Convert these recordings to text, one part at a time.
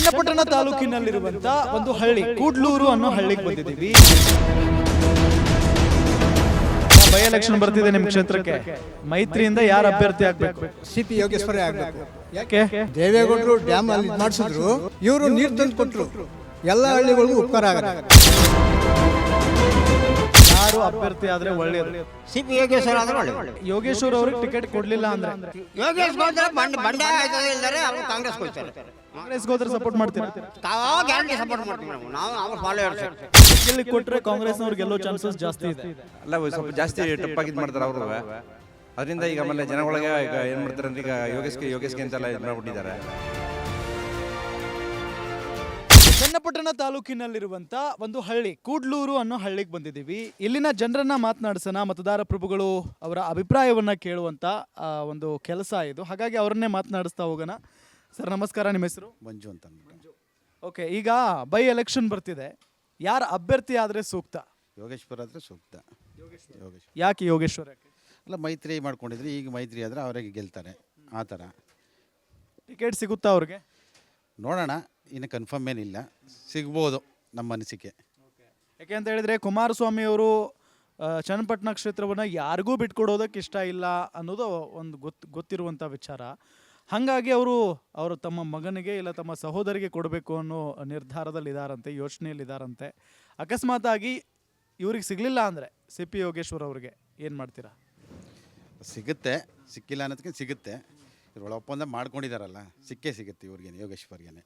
ಚನ್ನಪಟ್ಟಣ ತಾಲೂಕಿನಲ್ಲಿರುವಂತ ಒಂದು ಹಳ್ಳಿ ಕೂಡ್ಲೂರು ಅನ್ನೋ ಹಳ್ಳಿಗೆ ಬಂದಿದ್ದೀವಿ. ಬೈ ಎಲೆಕ್ಷನ್ ಬರ್ತಿದೆ ನಿಮ್ಮ ಕ್ಷೇತ್ರಕ್ಕೆ. ಮೈತ್ರಿಯಿಂದ ಯಾರು ಅಭ್ಯರ್ಥಿ ಆಗ್ಬೇಕು? ಸಿಪಿ ಯೋಗೇಶ್ವರೇ ಆಗ್ಬೇಕು. ಯಾಕೆ? ದೇವೇಗೌಡರು ಡ್ಯಾಮ್ ಅಲ್ಲಿ ಮಾಡಿಸಿದ್ರು, ಇವರು ನೀರು ತಂದು ಕೊಟ್ಟರು. ಎಲ್ಲ ಹಳ್ಳಿಗಳಿಗೂ ಉಪಕಾರ ಆಗುತ್ತೆ. ಯಾರು ಅಭ್ಯರ್ಥಿ ಆದ್ರೆ ಒಳ್ಳೆಯದು? ಸಿಪಿ ಯೋಗೇಶ್ವರ ಆದ್ರೆ ಒಳ್ಳೆ. ಯೋಗೇಶ್ವರ್ ಅವ್ರಿಗೆ ಟಿಕೆಟ್ ಕೊಡ್ಲಿಲ್ಲ ಅಂದ್ರೆ ಯೋಗೇಶ್ ಬಂಡಾಯ ಆಯ್ತದೆ ಇಲ್ದರೆ ಅವರು ಕಾಂಗ್ರೆಸ್ ಹೋಗ್ತಾರೆ. ಕಾಂಗ್ರೆಸ್ಗೆ ಹೋದ್ರೆ ಸಪೋರ್ಟ್ ಮಾಡ್ತೀರಾ? ತಾವು ಗ್ಯಾರಂಟಿ ಸಪೋರ್ಟ್ ಮಾಡ್ತೀವಿ ನಾವು ಅವ್ರ ಫಾಲೋವರ್ಸ್. ಇಲ್ಲಿ ಕೊಟ್ರೆ ಕಾಂಗ್ರೆಸ್ನವ್ರಿಗೆ ಗೆಲ್ಲೋ ಚಾನ್ಸಸ್ ಜಾಸ್ತಿ ಇದೆ. ಅಲ್ಲ ಸ್ವಲ್ಪ ಜಾಸ್ತಿ ಟಪ್ಪಾಗಿ ಮಾಡ್ತಾರೆ ಅವರು. ಅದರಿಂದ ಈಗ ಆಮೇಲೆ ಜನ ಒಳಗೆ ಈಗ ಏನು ಮಾಡ್ತಾರೆ ಅಂದ್ರೆ ಈಗ ಯೋಗೇಶ್ಗೆ ಅಂತೆಲ್ಲ ಇದು ಮಾಡ್ಬಿಟ್ಟಿದ್ದಾರೆ. ಚನ್ನಪಟ್ಟಣ ತಾಲೂಕಿನಲ್ಲಿರುವಂತ ಒಂದು ಹಳ್ಳಿ ಕೂಡ್ಲೂರು ಅನ್ನೋ ಹಳ್ಳಿಗೆ ಬಂದಿದ್ದೀವಿ. ಇಲ್ಲಿನ ಜನರನ್ನ ಮಾತನಾಡಿಸೋಣ, ಮತದಾರ ಪ್ರಭುಗಳು ಅವರ ಅಭಿಪ್ರಾಯವನ್ನ ಕೇಳುವಂತ ಒಂದು ಕೆಲಸ ಇದು. ಹಾಗಾಗಿ ಅವರನ್ನೇ ಮಾತನಾಡಿಸ್ತಾ ಹೋಗೋಣ. ಸರ್ ನಮಸ್ಕಾರ, ನಿಮ್ಮ ಹೆಸರು? ಮಂಜು ಅಂತ ಅಂದ್ಬಿಟ್ಟು. ಓಕೆ, ಈಗ ಬೈ ಎಲೆಕ್ಷನ್ ಬರ್ತಿದೆ. ಯಾರು ಅಭ್ಯರ್ಥಿ ಆದ್ರೆ ಸೂಕ್ತ? ಯೋಗೇಶ್ವರ ಆದರೆ ಸೂಕ್ತ. ಯೋಗೇಶ್ವರ ಯಾಕೆ ಯೋಗೇಶ್ವರ? ಅಲ್ಲ, ಮೈತ್ರಿ ಮಾಡ್ಕೊಂಡಿದ್ರೆ ಈಗ ಮೈತ್ರಿ ಆದರೆ ಅವರಿಗೆ ಗೆಲ್ತಾರೆ. ಆ ಥರ ಟಿಕೆಟ್ ಸಿಗುತ್ತಾ ಅವ್ರಿಗೆ? ನೋಡೋಣ, ಇನ್ನು ಕನ್ಫರ್ಮ್ ಏನಿಲ್ಲ, ಸಿಗ್ಬೋದು ನಮ್ಮ ಅನಿಸಿಕೆ. ಯಾಕೆ ಅಂತ ಹೇಳಿದ್ರೆ ಕುಮಾರಸ್ವಾಮಿ ಅವರು ಚನ್ನಪಟ್ಟಣ ಕ್ಷೇತ್ರವನ್ನು ಯಾರಿಗೂ ಬಿಟ್ಕೊಡೋದಕ್ಕೆ ಇಷ್ಟ ಇಲ್ಲ ಅನ್ನೋದು ಒಂದು ಗೊತ್ತಿರುವಂಥ ವಿಚಾರ. ಹಾಗಾಗಿ ಅವರು ತಮ್ಮ ಮಗನಿಗೆ ಇಲ್ಲ ತಮ್ಮ ಸಹೋದರಿಗೆ ಕೊಡಬೇಕು ಅನ್ನೋ ನಿರ್ಧಾರದಲ್ಲಿದ್ದಾರಂತೆ, ಯೋಚನೆಯಲ್ಲಿದ್ದಾರಂತೆ. ಅಕಸ್ಮಾತಾಗಿ ಇವ್ರಿಗೆ ಸಿಗಲಿಲ್ಲ ಅಂದರೆ ಸಿ ಪಿ ಯೋಗೇಶ್ವರ್ ಅವ್ರಿಗೆ ಏನು ಮಾಡ್ತೀರಾ? ಸಿಗುತ್ತೆ, ಸಿಕ್ಕಿಲ್ಲ ಅನ್ನೋದಕ್ಕೆ ಸಿಗುತ್ತೆ. ಇವ್ರು ಒಪ್ಪಂದ ಮಾಡ್ಕೊಂಡಿದ್ದಾರಲ್ಲ, ಸಿಕ್ಕೇ ಸಿಗುತ್ತೆ ಇವ್ರಿಗೇನೆ, ಯೋಗೇಶ್ವರ್ಗೆ.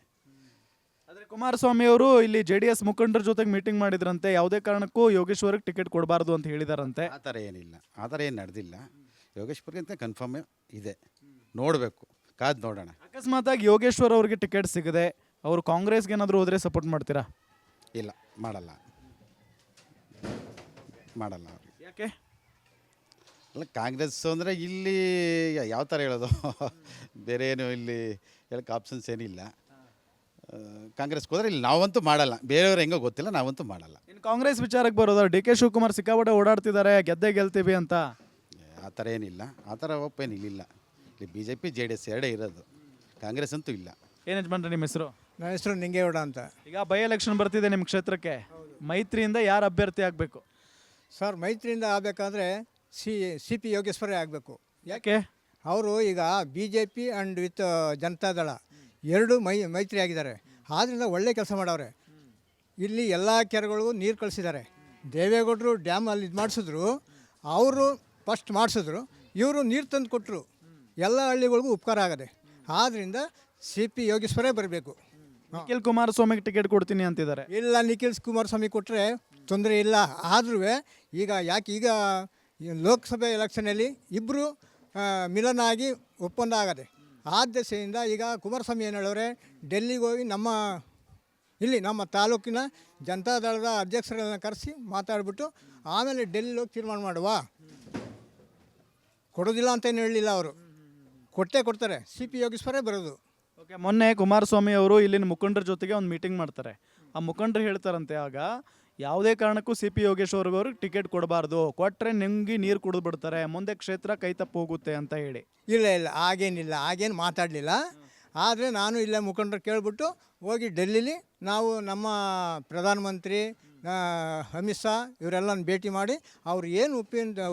ಆದರೆ ಕುಮಾರಸ್ವಾಮಿ ಅವರು ಇಲ್ಲಿ JDS ಮುಖಂಡರ ಜೊತೆಗೆ ಮೀಟಿಂಗ್ ಮಾಡಿದ್ರಂತೆ. ಯಾವುದೇ ಕಾರಣಕ್ಕೂ ಯೋಗೇಶ್ವರ್ಗೆ ಟಿಕೆಟ್ ಕೊಡಬಾರ್ದು ಅಂತ ಹೇಳಿದಾರಂತೆ. ಆ ಥರ ಏನಿಲ್ಲ, ಆ ಥರ ಏನು ನಡೆದಿಲ್ಲ. ಯೋಗೇಶ್ವರ್ಗೆ ಅಂತ ಕನ್ಫರ್ಮ್ ಇದೆ, ನೋಡಬೇಕು, ಕಾದು ನೋಡೋಣ. ಅಕಸ್ಮಾತಾಗಿ ಯೋಗೇಶ್ವರ್ ಅವ್ರಿಗೆ ಟಿಕೆಟ್ ಸಿಗದೆ ಅವರು ಕಾಂಗ್ರೆಸ್ಗೆ ಏನಾದರೂ ಹೋದರೆ ಸಪೋರ್ಟ್ ಮಾಡ್ತೀರಾ? ಇಲ್ಲ, ಮಾಡಲ್ಲ ಅವ್ರಿಗೆ. ಯಾಕೆ? ಅಲ್ಲ, ಕಾಂಗ್ರೆಸ್ ಅಂದರೆ ಇಲ್ಲಿ ಯಾವ ಥರ ಹೇಳೋದು, ಬೇರೆ ಏನು ಇಲ್ಲಿ ಹೇಳೋಕ್ಕೆ ಆಪ್ಷನ್ಸ್ ಏನಿಲ್ಲ. ಕಾಂಗ್ರೆಸ್ಗೆ ಹೋದರೆ ಇಲ್ಲಿ ನಾವಂತೂ ಮಾಡಲ್ಲ, ಬೇರೆಯವ್ರು ಹೆಂಗೋ ಗೊತ್ತಿಲ್ಲ, ನಾವಂತೂ ಮಾಡಲ್ಲ. ಇನ್ನು ಕಾಂಗ್ರೆಸ್ ವಿಚಾರಕ್ಕೆ ಬರೋದು, DK ಶಿವಕುಮಾರ್ ಸಿಕ್ಕಾಪಟ್ಟೆ ಓಡಾಡ್ತಿದ್ದಾರೆ ಗೆಲ್ತೀವಿ ಅಂತ. ಆ ಥರ ಏನಿಲ್ಲ, ಆ ಥರ ಒಪ್ಪೇನು ಇಲ್ಲಿಲ್ಲ. ಇಲ್ಲಿ BJP JDS ಎರಡೇ ಇರೋದು, ಕಾಂಗ್ರೆಸ್ ಅಂತೂ ಇಲ್ಲ. ಏನು ಯಜಮಾನ್ರೆ ನಿಮ್ಮ ಹೆಸರು? ನನ್ನ ಹೆಸರು ನಿಂಗೇಗೌಡ ಅಂತ. ಈಗ ಬೈ ಎಲೆಕ್ಷನ್ ಬರ್ತಿದೆ ನಿಮ್ಮ ಕ್ಷೇತ್ರಕ್ಕೆ. ಮೈತ್ರಿಯಿಂದ ಯಾರು ಅಭ್ಯರ್ಥಿ ಆಗಬೇಕು? ಸರ್, ಮೈತ್ರಿಯಿಂದ ಆಗಬೇಕಾದ್ರೆ ಸಿಪಿ ಯೋಗೇಶ್ವರೇ ಆಗಬೇಕು. ಯಾಕೆ? ಅವರು ಈಗ BJP ಆ್ಯಂಡ್ ವಿತ್ ಜನತಾದಳ ಎರಡು ಮೈತ್ರಿ ಆಗಿದ್ದಾರೆ. ಆದ್ದರಿಂದ ಒಳ್ಳೆ ಕೆಲಸ ಮಾಡವ್ರೆ. ಇಲ್ಲಿ ಎಲ್ಲ ಕೆರೆಗಳಿಗೂ ನೀರು ಕಳಿಸಿದ್ದಾರೆ. ದೇವೇಗೌಡರು ಡ್ಯಾಮ್ ಅಲ್ಲಿ ಇದು ಮಾಡಿಸಿದ್ರು, ಅವರು ಫಸ್ಟ್ ಮಾಡಿಸಿದ್ರು, ಇವರು ನೀರು ತಂದು ಕೊಟ್ಟರು. ಎಲ್ಲ ಹಳ್ಳಿಗಳಿಗೂ ಉಪಕಾರ ಆಗದೆ. ಆದ್ದರಿಂದ ಸಿಪಿ ಯೋಗೇಶ್ವರೇ ಬರಬೇಕು. ನಿಖಿಲ್ ಕುಮಾರಸ್ವಾಮಿಗೆ ಟಿಕೆಟ್ ಕೊಡ್ತೀನಿ ಅಂತಿದ್ದಾರೆ. ಇಲ್ಲ, ನಿಖಿಲ್ ಕುಮಾರಸ್ವಾಮಿ ಕೊಟ್ಟರೆ ತೊಂದರೆ ಇಲ್ಲ. ಆದ್ರೂ ಈಗ ಲೋಕಸಭೆ ಎಲೆಕ್ಷನಲ್ಲಿ ಇಬ್ಬರು ಮಿಲನ ಆಗಿ ಒಪ್ಪಂದ ಆಗದೆ. ಆ ದೆಸೆಯಿಂದ ಈಗ ಕುಮಾರಸ್ವಾಮಿ ಏನು ಹೇಳೋರೆ, ಡೆಲ್ಲಿಗೆ ಹೋಗಿ ನಮ್ಮ ತಾಲೂಕಿನ ಜನತಾದಳದ ಅಧ್ಯಕ್ಷರನ್ನ ಕರೆಸಿ ಮಾತಾಡಿಬಿಟ್ಟು ಆಮೇಲೆ ಡೆಲ್ಲಿ ಹೋಗಿ ತೀರ್ಮಾನ ಮಾಡುವ. ಕೊಡೋದಿಲ್ಲ ಅಂತ ಏನು ಹೇಳಲಿಲ್ಲ ಅವರು, ಕೊಡ್ತಾರೆ. ಸಿಪಿ ಯೋಗೇಶ್ವರೇ ಬರೋದು. ಓಕೆ, ಮೊನ್ನೆ ಕುಮಾರಸ್ವಾಮಿ ಅವರು ಇಲ್ಲಿನ ಮುಖಂಡರ ಜೊತೆಗೆ ಒಂದು ಮೀಟಿಂಗ್ ಮಾಡ್ತಾರೆ. ಆ ಮುಖಂಡರು ಹೇಳ್ತಾರಂತೆ, ಆಗ ಯಾವುದೇ ಕಾರಣಕ್ಕೂ ಸಿಪಿ ಯೋಗೇಶ್ವರ್ ಅವ್ರಿಗೆ ಟಿಕೆಟ್ ಕೊಡಬಾರ್ದು, ಕೊಟ್ಟರೆ ನಿಮ್ಗೆ ನೀರು ಕುಡಿದು ಬಿಡ್ತಾರೆ, ಮುಂದೆ ಕ್ಷೇತ್ರ ಕೈ ತಪ್ಪು ಹೋಗುತ್ತೆ ಅಂತ ಹೇಳಿ. ಇಲ್ಲ, ಹಾಗೇನು ಮಾತಾಡಲಿಲ್ಲ. ಆದರೆ ನಾನು ಇಲ್ಲೇ ಮುಖಂಡರು ಕೇಳಿಬಿಟ್ಟು ಹೋಗಿ ಡೆಲ್ಲಿಲಿ ನಾವು ನಮ್ಮ ಪ್ರಧಾನಮಂತ್ರಿ ಅಮಿತ್ ಶಾ ಇವರೆಲ್ಲ ಭೇಟಿ ಮಾಡಿ ಅವ್ರು ಏನು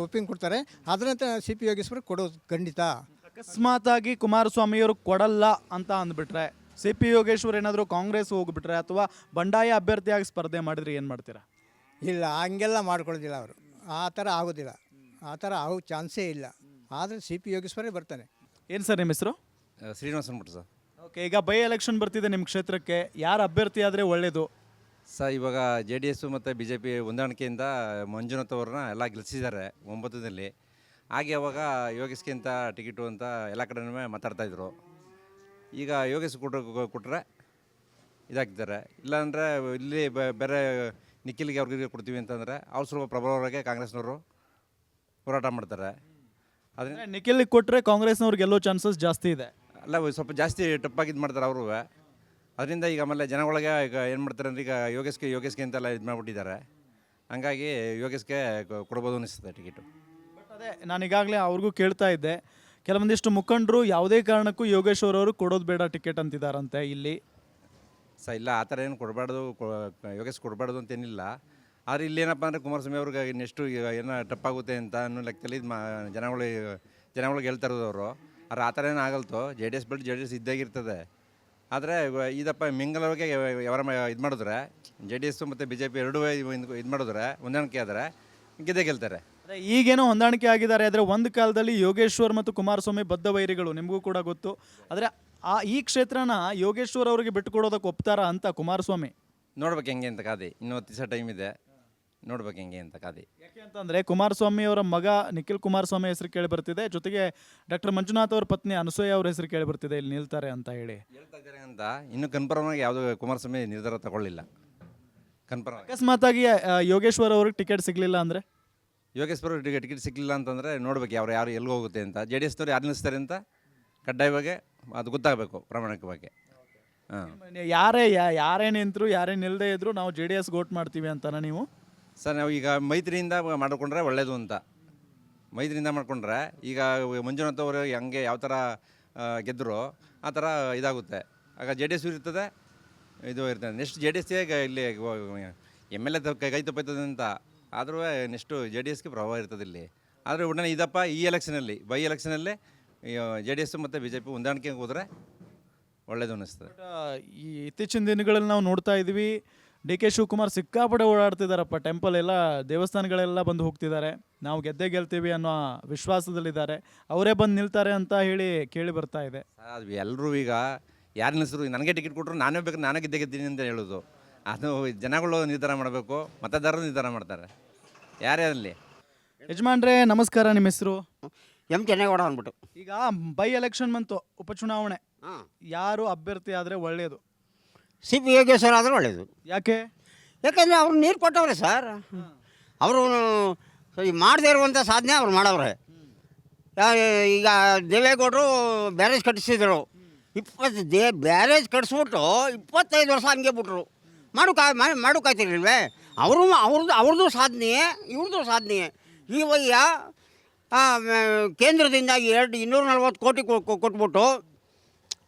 ಒಪ್ಪಿಗೆ ಕೊಡ್ತಾರೆ ಅದರಂತೆ ಸಿಪಿ ಯೋಗೇಶ್ವರ್ ಕೊಡೋದು ಖಂಡಿತ. ಅಕಸ್ಮಾತಾಗಿ ಕುಮಾರಸ್ವಾಮಿಯವರು ಕೊಡಲ್ಲ ಅಂತ ಅಂದ್ಬಿಟ್ರೆ, ಸಿಪಿ ಯೋಗೇಶ್ವರ್ ಏನಾದರೂ ಕಾಂಗ್ರೆಸ್ ಹೋಗ್ಬಿಟ್ರೆ ಅಥವಾ ಬಂಡಾಯ ಅಭ್ಯರ್ಥಿಯಾಗಿ ಸ್ಪರ್ಧೆ ಮಾಡಿದ್ರೆ ಏನು ಮಾಡ್ತೀರಾ? ಇಲ್ಲ, ಹಂಗೆಲ್ಲ ಮಾಡ್ಕೊಳ್ಳೋದಿಲ್ಲ ಅವರು. ಆ ಥರ ಆಗೋದಿಲ್ಲ, ಆ ಥರ ಆಗೋ ಚಾನ್ಸೇ ಇಲ್ಲ. ಆದರೆ ಸಿಪಿ ಯೋಗೇಶ್ವರೇ ಬರ್ತಾನೆ. ಏನು ಸರ್ ನಿಮ್ಮ ಹೆಸರು? ಶ್ರೀನಿವಾಸ್ ಅಂದ್ಬಿಟ್ಟು ಸರ್. ಓಕೆ, ಈಗ ಬೈ ಎಲೆಕ್ಷನ್ ಬರ್ತಿದೆ ನಿಮ್ಮ ಕ್ಷೇತ್ರಕ್ಕೆ. ಯಾರು ಅಭ್ಯರ್ಥಿ ಆದರೆ ಒಳ್ಳೆಯದು? ಸರ್, ಇವಾಗ JDS ಮತ್ತು BJP ಹೊಂದಾಣಿಕೆಯಿಂದ ಮಂಜುನಾಥ್ ಅವ್ರನ್ನ ಎಲ್ಲ ಗೆಲ್ಲಿಸಿದ್ದಾರೆ 9ರಲ್ಲಿ. ಹಾಗೆ ಅವಾಗ ಯೋಗೇಶ್ಗೆ ಅಂತ ಟಿಕೆಟು ಅಂತ ಎಲ್ಲ ಕಡೆನೂ ಮಾತಾಡ್ತಾಯಿದ್ರು. ಈಗ ಯೋಗೇಶ್ ಕೊಟ್ಟರೆ ಇದಾಗ್ತಾರೆ. ಇಲ್ಲಾಂದರೆ ಇಲ್ಲಿ ಬೇರೆ ನಿಖಿಲ್ಗೆ ಅವ್ರಿಗೆ ಕೊಡ್ತೀವಿ ಅಂತಂದರೆ ಅವ್ರು ಸ್ವಲ್ಪ ಪ್ರಬಲವರಾಗೆ ಕಾಂಗ್ರೆಸ್ನವರು ಹೋರಾಟ ಮಾಡ್ತಾರೆ. ಅದರಿಂದ ನಿಖಿಲ್ಗೆ ಕೊಟ್ಟರೆ ಕಾಂಗ್ರೆಸ್ನವ್ರು ಗೆಲ್ಲೋ ಚಾನ್ಸಸ್ ಜಾಸ್ತಿ ಇದೆ. ಅಲ್ಲ, ಸ್ವಲ್ಪ ಜಾಸ್ತಿ ಟಪ್ಪಾಗಿ ಇದು ಮಾಡ್ತಾರೆ ಅವರು. ಅದರಿಂದ ಈಗ ಆಮೇಲೆ ಜನ ಒಳಗೆ ಈಗ ಏನು ಮಾಡ್ತಾರೆ ಅಂದರೆ ಈಗ ಯೋಗೇಶ್ಗೆ ಅಂತೆಲ್ಲ ಇದು ಮಾಡಿಬಿಟ್ಟಿದ್ದಾರೆ. ಹಂಗಾಗಿ ಯೋಗೇಶ್ಗೆ ಕೊಡ್ಬೋದು ಅನ್ನಿಸ್ತದೆ ಟಿಕೆಟು. ಬಟ್ ಅದೇ ನಾನು ಈಗಾಗಲೇ ಅವ್ರಿಗೂ ಕೇಳ್ತಾ ಇದ್ದೆ, ಕೆಲವೊಂದಿಷ್ಟು ಮುಖಂಡರು ಯಾವುದೇ ಕಾರಣಕ್ಕೂ ಯೋಗೇಶ್ವರ್ ಅವರು ಕೊಡೋದು ಬೇಡ ಟಿಕೆಟ್ ಅಂತಿದ್ದಾರಂತೆ ಇಲ್ಲಿ. ಇಲ್ಲ ಆ ಥರ ಏನು ಕೊಡಬಾರ್ದು, ಯೋಗೇಶ್ ಕೊಡಬಾರ್ದು ಅಂತೇನಿಲ್ಲ. ಆದರೆ ಇಲ್ಲೇನಪ್ಪ ಅಂದರೆ ಕುಮಾರಸ್ವಾಮಿ ಅವ್ರಿಗೆ ನೆಕ್ಸ್ಟು ಈಗ ಏನೋ ಟಪ್ಪಾಗುತ್ತೆ ಅಂತ ಅನ್ನೋ ಲೆಕ್ಕದಲ್ಲಿ ಜನಗಳಿಗೆ ಹೇಳ್ತಾ ಇರೋದು ಅವರು. ಆದರೆ ಆ ಥರ ಏನು ಆಗಲ್ತು. ಜೆ ಡಿ ಎಸ್ ಬಿಟ್ಟು ಜೆ ಡಿ ಎಸ್ ಇದ್ದಾಗಿರ್ತದೆ. ಆದರೆ ಇದಪ್ಪ ಮಿಂಗಲವಾಗಿ ಯಾರ ಇದು ಮಾಡಿದ್ರೆ ಜೆ ಡಿ ಎಸ್ಸು ಮತ್ತು ಬಿ ಜೆ ಪಿ ಎರಡೂ ಇದು ಮಾಡಿದ್ರೆ ಹೊಂದಾಣಿಕೆ ಆದರೆ ಗೆದ್ದೇ ಗೆಲ್ತಾರೆ. ಅದೇ ಈಗೇನೋ ಹೊಂದಾಣಿಕೆ ಆಗಿದ್ದಾರೆ, ಆದರೆ ಒಂದು ಕಾಲದಲ್ಲಿ ಯೋಗೇಶ್ವರ್ ಮತ್ತು ಕುಮಾರಸ್ವಾಮಿ ಬದ್ಧ ವೈರಿಗಳು, ನಿಮಗೂ ಕೂಡ ಗೊತ್ತು. ಆದರೆ ಈ ಕ್ಷೇತ್ರನ ಯೋಗೇಶ್ವರ್ ಅವರಿಗೆ ಬಿಟ್ಟುಕೊಡೋದಕ್ಕೆ ಒಪ್ತಾರಾ ಅಂತ ಕುಮಾರಸ್ವಾಮಿ? ನೋಡ್ಬೇಕು ಹೆಂಗೆ ಅಂತ ಕಾದಿ. ಇನ್ನೂ 10 ದಿವಸ ಟೈಮ್ ಇದೆ, ನೋಡ್ಬೇಕು ಹೆಂಗೆ ಅಂತ ಕಾದಿ. ಯಾಕೆ ಅಂತಂದರೆ ಕುಮಾರಸ್ವಾಮಿ ಅವರ ಮಗ ನಿಖಿಲ್ ಕುಮಾರಸ್ವಾಮಿ ಹೆಸರು ಕೇಳಿ ಬರ್ತಿದೆ, ಜೊತೆಗೆ ಡಾಕ್ಟರ್ ಮಂಜುನಾಥ್ ಅವ್ರ ಪತ್ನಿ ಅನಸೂಯ ಅವ್ರ ಹೆಸರು ಕೇಳಿ ಬರ್ತಿದೆ, ಇಲ್ಲಿ ನಿಲ್ತಾರೆ ಅಂತ ಹೇಳಿ ಹೇಳ್ತಾ ಇದ್ದಾರೆ ಅಂತ. ಇನ್ನೂ ಕನ್ಫರ್ಮ್ ಆಗಿ ಯಾವುದು ಕುಮಾರಸ್ವಾಮಿ ನಿರ್ಧಾರ ತಗೊಳ್ಳಿಲ್ಲ. ಕನ್ಫರ್ಮ್ ಅಕಸ್ಮಾತಾಗಿ ಯೋಗೇಶ್ವರ್ ಅವ್ರಿಗೆ ಟಿಕೆಟ್ ಸಿಗಲಿಲ್ಲ ಅಂದರೆ? ಯೋಗೇಶ್ವರ ಟಿಕೆಟ್ ಸಿಗಲಿಲ್ಲ ಅಂತಂದರೆ ನೋಡ್ಬೇಕು ಯಾರು ಎಲ್ಲಿ ಹೋಗುತ್ತೆ ಅಂತ. ಜೆ ಡಿ ಎಸ್ನವ್ರು ಯಾರು ನಿಲ್ಲಿಸ್ತಾರೆ ಅಂತ ಕಡ್ಡಾಯವಾಗಿ ಅದು ಗೊತ್ತಾಗಬೇಕು ಪ್ರಾಮಾಣಿಕವಾಗಿ. ಹಾಂ ಯಾರೇ ನಿಂತರು ಯಾರೇ ನಿಲ್ಲದೇ ಇದ್ರು ನಾವು ಜೆ ಡಿ ಎಸ್ಗೆ ವೋಟ್ ಮಾಡ್ತೀವಿ ಅಂತಾನ ನೀವು? ಸರ್ ನಾವು ಈಗ ಮೈತ್ರಿಯಿಂದ ಮಾಡಿಕೊಂಡ್ರೆ ಒಳ್ಳೆಯದು ಅಂತ. ಮೈತ್ರಿಯಿಂದ ಮಾಡಿಕೊಂಡ್ರೆ ಈಗ ಮಂಜುನಾಥ್ ಅವರು ಹಂಗೆ ಯಾವ ಥರ ಗೆದ್ದರು ಆ ಥರ ಇದಾಗುತ್ತೆ. ಆಗ ಜೆ ಡಿ ಎಸ್ ಇರ್ತದೆ, ಇದು ಇರ್ತದೆ. ನೆಕ್ಸ್ಟ್ ಜೆ ಡಿ ಎಸ್ಗೆ ಇಲ್ಲಿ ಎಮ್ ಎಲ್ ಎ ಕೈ ತಪ್ಪೈತದೆ ಅಂತ. ಆದರೂ ನೆಕ್ಸ್ಟು ಜೆ ಡಿ ಎಸ್ಗೆ ಪ್ರಭಾವ ಇರ್ತದೆ ಇಲ್ಲಿ. ಆದರೆ ಒಡನೆ ಇದಪ್ಪ ಈ ಎಲೆಕ್ಷನಲ್ಲಿ ಬೈ ಎಲೆಕ್ಷನಲ್ಲಿ ಜೆ ಡಿ ಎಸ್ ಮತ್ತು ಬಿ ಜೆ ಪಿ ಹೊಂದಾಣಿಕೆ ಹೋದರೆ ಒಳ್ಳೇದು ಅನ್ನಿಸ್ತದೆ. ಈ ಇತ್ತೀಚಿನ ದಿನಗಳಲ್ಲಿ ನಾವು ನೋಡ್ತಾ ಇದ್ವಿ, ಡಿ ಕೆ ಶಿವಕುಮಾರ್ ಸಿಕ್ಕಾಪಟ್ಟೆ ಓಡಾಡ್ತಿದ್ದಾರಪ್ಪ. ಟೆಂಪಲ್ ಎಲ್ಲ ದೇವಸ್ಥಾನಗಳೆಲ್ಲ ಬಂದು ಹೋಗ್ತಿದ್ದಾರೆ, ನಾವು ಗೆದ್ದೇ ಗೆಲ್ತೀವಿ ಅನ್ನೋ ವಿಶ್ವಾಸದಲ್ಲಿದ್ದಾರೆ. ಅವರೇ ಬಂದು ನಿಲ್ತಾರೆ ಅಂತ ಹೇಳಿ ಕೇಳಿ ಬರ್ತಾ ಇದೆ. ಅದು ಎಲ್ಲರೂ ಈಗ ಯಾರು ನಿಲ್ಲಿಸಿದ್ರು ನನಗೆ ಟಿಕೆಟ್ ಕೊಟ್ಟರು ನಾನೇ ಬೇಕು, ನಾನೇ ಗೆದ್ದೀನಿ ಅಂತ ಹೇಳೋದು. ಅದು ಜನಗಳು ನಿರ್ಧಾರ ಮಾಡಬೇಕು, ಮತದಾರರು ನಿರ್ಧಾರ ಮಾಡ್ತಾರೆ ಯಾರೇ ಅಲ್ಲಿ. ಯಜಮಾನ್ರೆ ನಮಸ್ಕಾರ, ನಿಮ್ಮ ಹೆಸರು? ಎಮ್ ಚೆನ್ನೇಗೌಡ ಅಂದ್ಬಿಟ್ಟು. ಈಗ ಬೈ ಎಲೆಕ್ಷನ್ ಬಂತು, ಉಪಚುನಾವಣೆ, ಹಾಂ, ಯಾರು ಅಭ್ಯರ್ಥಿ ಆದರೆ ಒಳ್ಳೆಯದು? ಸಿ ಪಿ ಯೋಗೇಶ್ವರ ಆದರೆ ಒಳ್ಳೆಯದು. ಯಾಕೆ? ಯಾಕಂದರೆ ಅವ್ರು ನೀರು ಕೊಟ್ಟವ್ರೆ ಸರ್. ಅವರು ಮಾಡದೇ ಇರುವಂಥ ಸಾಧನೆ ಅವ್ರು ಮಾಡವ್ರೆ. ಈಗ ದೇವೇಗೌಡರು ಬ್ಯಾರೇಜ್ ಕಟ್ಟಿಸಿದ್ರು, ಬ್ಯಾರೇಜ್ ಕಟ್ಟಿಸ್ಬಿಟ್ಟು 25 ವರ್ಷ ಹಂಗೆ ಬಿಟ್ರು. ಮಾಡೋಕ್ಕಾಯ್ತಿರ್ಲಿಲ್ವೇ? ಅವ್ರದ್ದು ಸಾಧನೆಯೇ, ಇವ್ರದ್ದು ಸಾಧನೆಯೇ. ಈ ವಯ್ಯ ಕೇಂದ್ರದಿಂದ 240 ಕೋಟಿ ಕೊಟ್ಬಿಟ್ಟು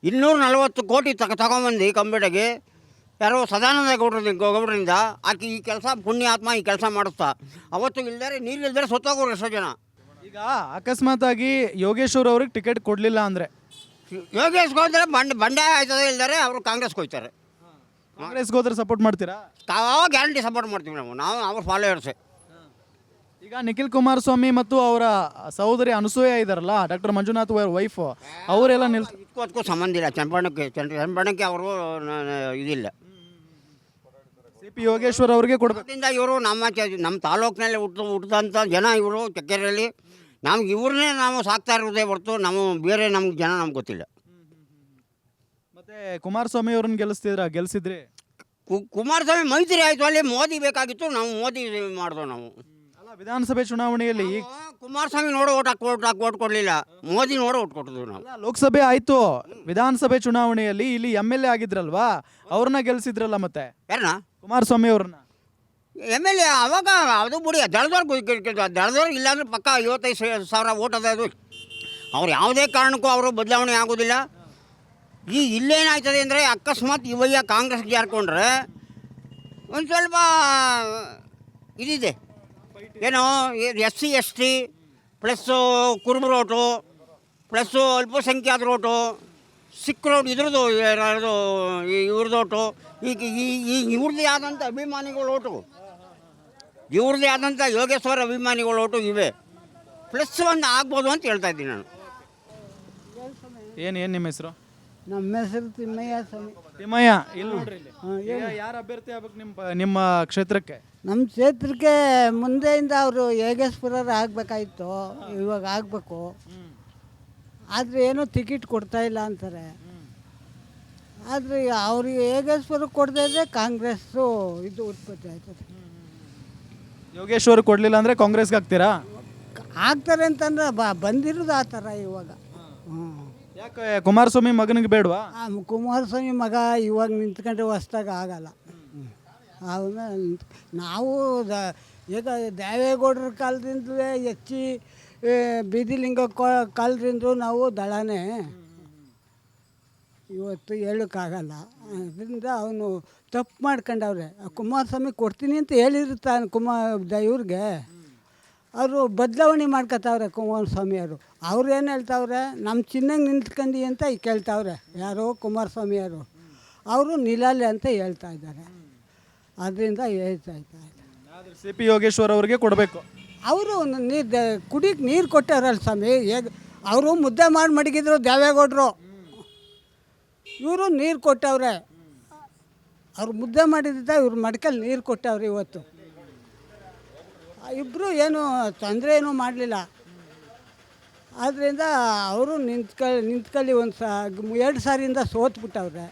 240 ಕೋಟಿ ತಗೊಂಬಂದು ಕಂಪ್ಯೂಟರ್ಗೆ ಯಾರೋ ಸದಾನಂದ ಗೌಡರಿಂದ ಆಕೆ ಈ ಕೆಲಸ ಪುಣ್ಯಾತ್ಮ ಈ ಕೆಲಸ ಮಾಡಿಸ್ತಾ. ಅವತ್ತು ಇಲ್ದರೆ ನೀರು ಇಲ್ದರೆ ಸತ್ತೋಗೋರು ಎಷ್ಟೋ ಜನ. ಈಗ ಅಕಸ್ಮಾತಾಗಿ ಯೋಗೇಶ್ವರ್ ಅವ್ರಿಗೆ ಟಿಕೆಟ್ ಕೊಡಲಿಲ್ಲ ಅಂದರೆ? ಯೋಗೇಶ್ಗೆ ಹೋದರೆ ಬಂಡಾಯ ಆಯ್ತದೆ, ಇಲ್ದರೆ ಅವರು ಕಾಂಗ್ರೆಸ್ಗೆ ಹೋಗ್ತಾರೆ. ಕಾಂಗ್ರೆಸ್ಗೆ ಹೋದ್ರೆ ಸಪೋರ್ಟ್ ಮಾಡ್ತೀರಾ? ತಾವು ಗ್ಯಾರಂಟಿ ಸಪೋರ್ಟ್ ಮಾಡ್ತೀವಿ ನಾವು ಅವ್ರ ಫಾಲೋವರ್ಸೆ. ಈಗ ನಿಖಿಲ್ ಕುಮಾರಸ್ವಾಮಿ ಮತ್ತು ಅವರ ಸಹೋದರಿ ಅನಸೂಯ ಇದ್ದಾರಲ್ಲ, ಡಾಕ್ಟರ್ ಮಂಜುನಾಥ್ ಅವರ ವೈಫು, ಅವರೆಲ್ಲ ಅದಕ್ಕೂ ಸಂಬಂಧ ಇಲ್ಲ. ಚನ್ನಪಟ್ಟಣಕ್ಕೆ ಅವರು ಇದಿಲ್ಲ. ಸಿ ಪಿ ಯೋಗೇಶ್ವರ್ ಅವ್ರಿಗೆ ಕೊಡಬೇಕು. ಅದರಿಂದ ಇವರು ನಮ್ಮ ತಾಲೂಕಿನಲ್ಲಿ ಹುಟ್ಟಿದಂಥ ಜನ ಇವರು ಚಕ್ಕೆರೆಯಲ್ಲಿ. ನಮ್ಗೆ ಇವ್ರನ್ನೇ ನಾವು ಸಾಕ್ತಾ ಇರೋದೇ ಹೊರತು ನಾವು ಬೇರೆ ನಮ್ಗೆ ಜನ ನಮ್ಗೆ ಗೊತ್ತಿಲ್ಲ. ಮತ್ತೆ ಕುಮಾರಸ್ವಾಮಿ ಅವ್ರನ್ನ ಗೆಲ್ಸಿದ್ರಿ? ಕುಮಾರಸ್ವಾಮಿ ಮೈತ್ರಿ ಆಯಿತು, ಅಲ್ಲಿ ಮೋದಿ ಬೇಕಾಗಿತ್ತು, ನಾವು ಮೋದಿ ಮಾಡಿದೋ ನಾವು. ಅಲ್ಲ, ವಿಧಾನಸಭೆ ಚುನಾವಣೆಯಲ್ಲಿ ಕುಮಾರಸ್ವಾಮಿ ನೋಡೋ ಓಟ್ ಕೊಡಲಿಲ್ಲ, ಮೋದಿ ನೋಡೋ ಓಟ್ ಕೊಟ್ಟಿದ್ವಿ ನಾವು. ಲೋಕಸಭೆ ಆಯ್ತು, ವಿಧಾನಸಭೆ ಚುನಾವಣೆಯಲ್ಲಿ ಇಲ್ಲಿ ಎಮ್ ಎಲ್ ಎ ಆಗಿದ್ರಲ್ವಾ, ಅವ್ರನ್ನ ಗೆಲ್ಸಿದ್ರಲ್ಲ. ಮತ್ತೆ ಯಾರನ್ನ? ಕುಮಾರಸ್ವಾಮಿ ಅವ್ರನ್ನ. ಎಮ್ ಎಲ್ ಎ ಅವಾಗ ಅದು ಬಿಡಿ, ದಳದವ್ರಿಗೆ ಇಲ್ಲಾಂದ್ರೆ ಪಕ್ಕ 55,000 ಓಟ್ ಅದ. ಅದು ಅವ್ರು ಯಾವುದೇ ಕಾರಣಕ್ಕೂ ಅವರು ಬದಲಾವಣೆ ಆಗೋದಿಲ್ಲ. ಇಲ್ಲೇನಾಯ್ತದೆ ಅಂದರೆ ಅಕಸ್ಮಾತ್ ಇವಯ್ಯ ಕಾಂಗ್ರೆಸ್ಗೆ ಜಾರ್ಕೊಂಡ್ರೆ ಒಂದು ಸ್ವಲ್ಪ ಇದಿದೆ, ಏನೋ SC ST ಪ್ಲಸ್ಸು ಕುರುಬರು ಓಟು ಪ್ಲಸ್ಸು ಅಲ್ಪಸಂಖ್ಯಾತರ ಓಟು, ಸಿಖ್ ರೋಡ್ ಇದ್ರದ್ದು ಇವ್ರದ್ದು ಓಟು, ಈಗ ಇವ್ರದ್ದೇ ಆದಂಥ ಅಭಿಮಾನಿಗಳ ಓಟು, ಇವ್ರದ್ದೇ ಆದಂಥ ಯೋಗೇಶ್ವರ ಅಭಿಮಾನಿಗಳ ಓಟು ಇವೆ. ಪ್ಲಸ್ ಒಂದು ಆಗ್ಬೋದು ಅಂತ ಹೇಳ್ತಾ ಇದ್ದೀನಿ ನಾನು. ಏನು ನಿಮ್ಮ ಹೆಸರು? ನಮ್ಮ ಹೆಸರು ತಿಮ್ಮಯ್ಯ ಸ್ವಾಮಿ. ತಿಮ್ಮಯ್ಯ, ಇಲ್ಲಿ ನೋಡ್ರಿ, ಇಲ್ಲಿ ಯಾರು ಅಭ್ಯರ್ಥಿ ಆಗ್ಬೇಕು ನಿಮ್ಮ ಕ್ಷೇತ್ರಕ್ಕೆ? ನಮ್ಮ ಕ್ಷೇತ್ರಕ್ಕೆ ಮುಂದೆಯಿಂದ ಅವರು ಯೋಗೇಶ್ವರರು ಆಗಬೇಕಾಯ್ತು, ಇವಾಗ ಆಗಬೇಕು. ಆದರೆ ಏನೋ ಟಿಕೆಟ್ ಕೊಡ್ತಾ ಇಲ್ಲ ಅಂತಾರೆ. ಆದರೆ ಅವ್ರಿಗೆ ಯೋಗೇಶ್ವರ ಕೊಡದೇ ಇದ್ದರೆ ಕಾಂಗ್ರೆಸ್ಸು ಇದು ಉತ್ಪತ್ತಿ ಆಯ್ತದೆ. ಯೋಗೇಶ್ವರ್ ಕೊಡಲಿಲ್ಲ ಅಂದರೆ ಕಾಂಗ್ರೆಸ್ಗೆ ಹಾಕ್ತೀರಾ? ಆಗ್ತಾರೆ ಅಂತಂದ್ರೆ ಬಂದಿರೋದು ಆ ಥರ ಇವಾಗ. ಯಾಕೆ ಕುಮಾರಸ್ವಾಮಿ ಮಗನಿಗೆ ಬೇಡವಾ? ಕುಮಾರಸ್ವಾಮಿ ಮಗ ಇವಾಗ ನಿಂತ್ಕೊಂಡ್ರೆ ಹೊಸ್ದಾಗ ಆಗಲ್ಲ. ಅವನ್ನ ನಾವು ಈಗ ದೇವೇಗೌಡರ ಕಾಲದಿಂದಲೇ ಹೆಚ್ಚಿ ಬೀದಿಲಿಂಗ ಕಾಲದಿಂದ ನಾವು ದಳನೇ. ಇವತ್ತು ಹೇಳೋಕ್ಕಾಗಲ್ಲ. ಅದರಿಂದ ಅವನು ತಪ್ಪು ಮಾಡ್ಕೊಂಡವ್ರೆ. ಕುಮಾರಸ್ವಾಮಿ ಕೊಡ್ತೀನಿ ಅಂತ ಹೇಳಿರ್ತಾನೆ ಇವ್ರಿಗೆ. ಅವರು ಬದಲಾವಣೆ ಮಾಡ್ಕೊತಾವ್ರೆ ಕುಮಾರಸ್ವಾಮಿಯವರು. ಅವ್ರು ಏನು ಹೇಳ್ತಾವ್ರೆ, ನಮ್ಮ ಚಿನ್ನಂಗೆ ನಿಂತ್ಕೊಂಡು ಅಂತ ಕೇಳ್ತಾವ್ರೆ ಯಾರೋ ಕುಮಾರಸ್ವಾಮಿಯವರು. ಅವರು ನಿಲ್ಲಲ್ಲ ಅಂತ ಹೇಳ್ತಾ ಇದ್ದಾರೆ. ಅದರಿಂದ ಹೇಳ್ತಾ ಇದ್ದಾರೆ. ಆದರೆ ಸಿ ಪಿ ಯೋಗೇಶ್ವರ್ ಅವ್ರಿಗೆ ಕೊಡಬೇಕು. ಅವರು ಕುಡಿಗೆ ನೀರು ಕೊಟ್ಟಾರಲ್ಲ ಸ್ವಾಮಿ. ಅವರು ಮುದ್ದೆ ಮಾಡಿ ಮಡಗಿದ್ರು ದೇವೇಗೌಡರು. ಇವರು ನೀರು ಕೊಟ್ಟವ್ರೆ. ಅವ್ರು ಮುದ್ದೆ ಮಾಡಿದ್ದ ಇವ್ರು ಮಡ್ಕಲ್ಲಿ ನೀರು ಕೊಟ್ಟವ್ರೆ. ಇವತ್ತು ಇಬ್ಬರು ಏನು ತೊಂದರೆ ಏನೂ ಮಾಡಲಿಲ್ಲ. ಆದ್ದರಿಂದ ಅವರು ನಿಂತ್ಕೊಳ್ಳಿ ಒಂದು 2 ಸಾರಿಯಿಂದ ಸೋತ್ಬಿಟ್ಟವ್ರೆ.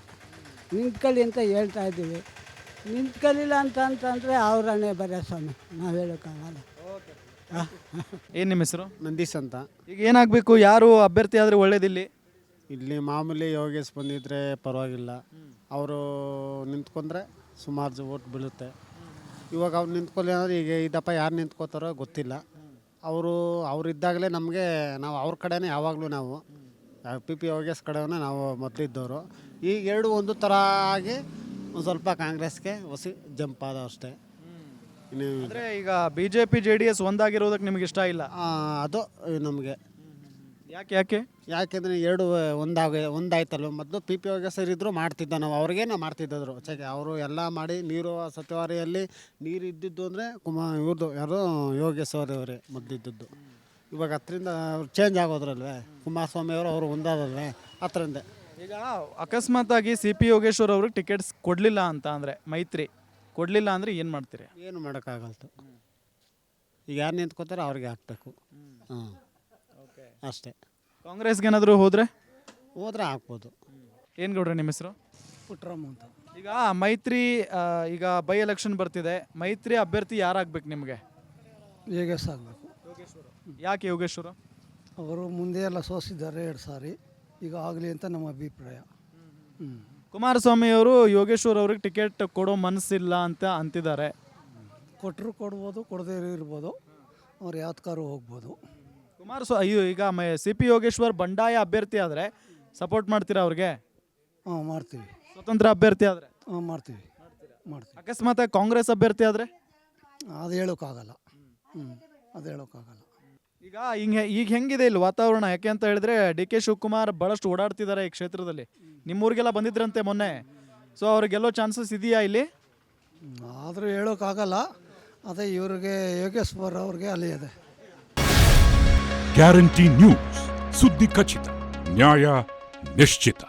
ನಿಂತ್ಕೊಳ್ಳಿ ಅಂತ ಹೇಳ್ತಾ ಇದ್ದೀವಿ. ನಿಂತ್ಕೊಳ್ಳಿಲ್ಲ ಅಂತಂದರೆ ಅವರನ್ನೇ ಬರೋ ಸ್ವಾಮಿ, ನಾವು ಹೇಳೋಕ್ಕಾಗಲ್ಲ. ಏನು ನಿಮ್ಮ ಹೆಸರು? ನಂದೀಶ್ ಅಂತ. ಈಗ ಏನಾಗಬೇಕು, ಯಾರು ಅಭ್ಯರ್ಥಿ ಆದರೆ ಒಳ್ಳೇದಿಲ್ಲಿ? ಇಲ್ಲಿ ಮಾಮೂಲಿ ಯೋಗೇಶ್ ಬಂದಿದ್ದರೆ ಪರವಾಗಿಲ್ಲ. ಅವರು ನಿಂತ್ಕೊಂಡ್ರೆ ಸುಮಾರು ಓಟ್ ಬೀಳುತ್ತೆ. ಇವಾಗ ಅವ್ರು ನಿಂತ್ಕೊಳ್ಳಿ ಅಂದರೆ ಈಗ ಇದಪ್ಪ ಯಾರು ನಿಂತ್ಕೋತಾರೋ ಗೊತ್ತಿಲ್ಲ. ಅವರಿದ್ದಾಗಲೇ ನಮಗೆ ನಾವು ಅವ್ರ ಕಡೆನೇ ಯಾವಾಗಲೂ ನಾವು ಪಿ ಯೋಗೇಶ್ ಕಡೆನೇ ನಾವು ಮೊದಲಿದ್ದವರು. ಈಗ ಎರಡು ಒಂದು ಥರ ಆಗಿ ಒಂದು ಸ್ವಲ್ಪ ಕಾಂಗ್ರೆಸ್ಗೆ ಹೊಸಿ ಜಂಪ್ ಆದ ಅಷ್ಟೇ. ಅಂದರೆ ಈಗ BJP JDS ಒಂದಾಗಿರೋದಕ್ಕೆ ನಿಮ್ಗೆ ಇಷ್ಟ ಇಲ್ಲ? ಅದು ನಮಗೆ ಯಾಕೆ? ಯಾಕೆಂದರೆ ಎರಡು ಒಂದಾಯ್ತಲ್ವ. ಮೊದಲು ಪಿ ಯೋಗೇಶ್ ಇದ್ದರು ಮಾಡ್ತಿದ್ದ, ನಾವು ಅವ್ರಿಗೇನು ಮಾಡ್ತಿದ್ದರು ಚೆಕ್. ಅವರು ಎಲ್ಲ ಮಾಡಿ ನೀರು ಸತ್ಯವಾರಿಯಲ್ಲಿ ನೀರು ಇದ್ದಿದ್ದು ಅಂದರೆ ಇವ್ರದ್ದು ಯಾರು ಯೋಗೇಶ್ ಅವರೇ ಮೊದಲಿದ್ದದ್ದು. ಇವಾಗ ಅದರಿಂದ ಅವ್ರು ಚೇಂಜ್ ಆಗೋದ್ರಲ್ವೇ, ಕುಮಾರಸ್ವಾಮಿ ಅವರು ಒಂದಾದಲ್ವೇ, ಅದರಿಂದ. ಈಗ ಅಕಸ್ಮಾತಾಗಿ ಸಿ ಪಿ ಯೋಗೇಶ್ವರ್ ಅವ್ರಿಗೆ ಟಿಕೆಟ್ಸ್ ಕೊಡಲಿಲ್ಲ ಅಂತ ಅಂದರೆ, ಮೈತ್ರಿ ಕೊಡಲಿಲ್ಲ ಅಂದರೆ ಏನು ಮಾಡ್ತೀರಿ? ಏನು ಮಾಡೋಕ್ಕಾಗಲ್ತು. ಈಗ ಯಾರು ನಿಂತ್ಕೋತಾರೋ ಅವ್ರಿಗೆ ಹಾಕ್ಬೇಕು. ಅಷ್ಟೇ. ಕಾಂಗ್ರೆಸ್ಗೆ ಏನಾದರೂ ಹೋದರೆ ಹಾಕ್ಬೋದು. ಏನು ಗೌಡ್ರೆ ನಿಮ್ಮ ಹೆಸರು? ಪುಟ್ಟರಾಮ್ ಅಂತ. ಈಗ ಮೈತ್ರಿ ಈಗ ಬೈ ಎಲೆಕ್ಷನ್ ಬರ್ತಿದೆ. ಮೈತ್ರಿ ಅಭ್ಯರ್ಥಿ ಯಾರಾಗಬೇಕು ನಿಮಗೆ? ಯೋಗೇಶ್ ಆಗಬೇಕು. ಯಾಕೆ ಯೋಗೇಶ್ವರ? ಅವರು ಮುಂದೆ ಎಲ್ಲ ಸೋಸಿದ್ದಾರೆ 2 ಸಾರಿ. ಈಗ ಆಗಲಿ ಅಂತ ನಮ್ಮ ಅಭಿಪ್ರಾಯ. ಕುಮಾರಸ್ವಾಮಿ ಅವರು ಯೋಗೇಶ್ವರ್ ಅವ್ರಿಗೆ ಟಿಕೆಟ್ ಕೊಡೋ ಮನಸ್ಸಿಲ್ಲ ಅಂತ ಅಂತಿದ್ದಾರೆ. ಕೊಟ್ಟರು ಕೊಡ್ಬೋದು, ಕೊಡದೇ ಇರ್ಬೋದು. ಅವ್ರು ಯಾವ್ದಕ್ಕಾರು ಹೋಗ್ಬೋದು. ಕುಮಾರಸ್ವಾಮಿ ಈಗ ಸಿ ಪಿ ಯೋಗೇಶ್ವರ್ ಬಂಡಾಯ ಅಭ್ಯರ್ಥಿ ಆದರೆ ಸಪೋರ್ಟ್ ಮಾಡ್ತೀರಾ ಅವ್ರಿಗೆ? ಮಾಡ್ತೀವಿ. ಸ್ವತಂತ್ರ ಅಭ್ಯರ್ಥಿ ಆದರೆ? ಮಾಡ್ತೀವಿ. ಅಕಸ್ಮಾತ್ ಕಾಂಗ್ರೆಸ್ ಅಭ್ಯರ್ಥಿ ಆದರೆ? ಅದು ಹೇಳೋಕ್ಕಾಗಲ್ಲ. ಅದು ಹೇಳೋಕ್ಕಾಗಲ್ಲ. ಈಗ ಹೆಂಗಿದೆ ಇಲ್ಲಿ ವಾತಾವರಣ? ಯಾಕೆ ಅಂತ ಹೇಳಿದ್ರೆ DK ಶಿವಕುಮಾರ್ ಭಾಳಷ್ಟು ಓಡಾಡ್ತಿದ್ದಾರೆ ಈ ಕ್ಷೇತ್ರದಲ್ಲಿ. ನಿಮ್ಮೂರಿಗೆಲ್ಲ ಬಂದಿದ್ರಂತೆ ಮೊನ್ನೆ. ಸೊ ಅವ್ರಿಗೆಲ್ಲೋ ಚಾನ್ಸಸ್ ಇದೆಯಾ ಇಲ್ಲಿ? ಆದರೂ ಹೇಳೋಕ್ಕಾಗಲ್ಲ. ಅದೇ ಇವ್ರಿಗೆ ಯೋಗೇಶ್ವರ್ ಅವ್ರಿಗೆ ಅಲ್ಲಿ ಇದೆ. ಗ್ಯಾರಂಟಿ ನ್ಯೂಸ್, ಸುದ್ದಿ ಖಚಿತ, ನ್ಯಾಯ ನಿಶ್ಚಿತ.